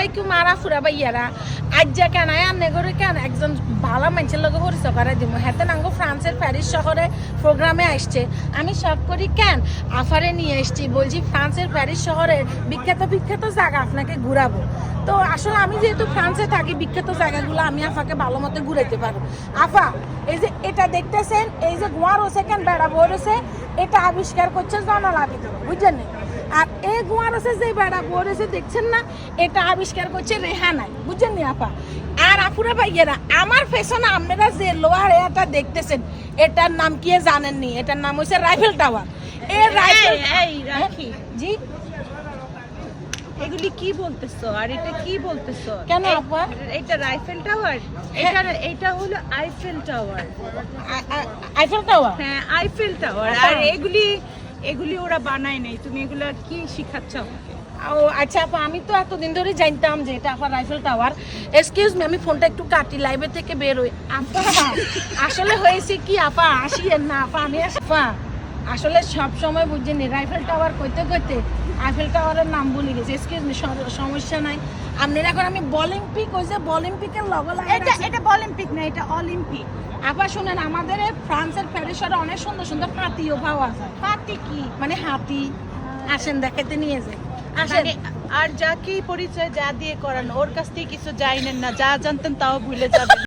আলাইকুম আরাফুরা ভাইয়ারা আজ যা কেন আনে করে কেন একজন ভালো মানুষের লগে পরিচয় করে দিব হেতে নাঙ্গো ফ্রান্সের প্যারিস শহরে প্রোগ্রামে আসছে আমি শখ করি কেন আফারে নিয়ে এসছি বলছি ফ্রান্সের প্যারিস শহরের বিখ্যাত বিখ্যাত জায়গা আপনাকে ঘুরাবো তো আসলে আমি যেহেতু ফ্রান্সে থাকি বিখ্যাত জায়গাগুলো আমি আফাকে ভালো মতো ঘুরাইতে পারবো আফা এই যে এটা দেখতেছেন এই যে গোয়ার ওসে কেন বেড়া বলেছে এটা আবিষ্কার করছে জনাল আবিদুর বুঝছেন আর এই গোয়ার ওসে যে বেড়া বলেছে দেখছেন না এটা আবিষ্কার করছে রেহানাই বুঝছেন নি আপা আর আপুরা ভাইয়েরা আমার পেছনে আপনারা যে লোয়ার এটা দেখতেছেন এটার নাম কি জানেননি এটার নাম হচ্ছে রাইফেল টাওয়ার এই রাইফেল রাখি জি এগুলি কি বলতেছো আর এটা কি বলতেছো কেন আপা এটা রাইফেল টাওয়ার এটা হলো আইফেল টাওয়ার আইফেল টাওয়ার হ্যাঁ আইফেল টাওয়ার আর এগুলি ওরা বানায় নাই তুমি এগুলা কি শিখাচ্ছ আমাকে ও আচ্ছা আপা আমি তো এতদিন ধরে জানতাম যে এটা আপা রাইফেল টাওয়ার এক্সকিউজ মি আমি ফোনটা একটু কাটি লাইভে থেকে বের হই আপা আসলে হয়েছে কি আপা আসিয়েন না আপা আমি আপা আসলে সব সময় বুঝছেন রাইফেল টাওয়ার কইতে কইতে আইফেল টাওয়ারের নাম ভুলে গেছি এক্সকিউজ মি সমস্যা নাই আপনার এখন আমি বলিম্পিক হয়েছে বলিম্পিকের লগো লাগে এটা অলিম্পিক না এটা অলিম্পিক আবার শুনেন আমাদের এই ফ্রান্সের প্যারিসে অনেক সুন্দর সুন্দর পাতিও পাওয়া যায় পাতি কি মানে হাতি আসেন দেখাতে নিয়ে যায় আসেন আর যাকেই পরিচয় যা দিয়ে করান ওর কাছ থেকে কিছু জানেন না যা জানতেন তাও ভুলে যাবেন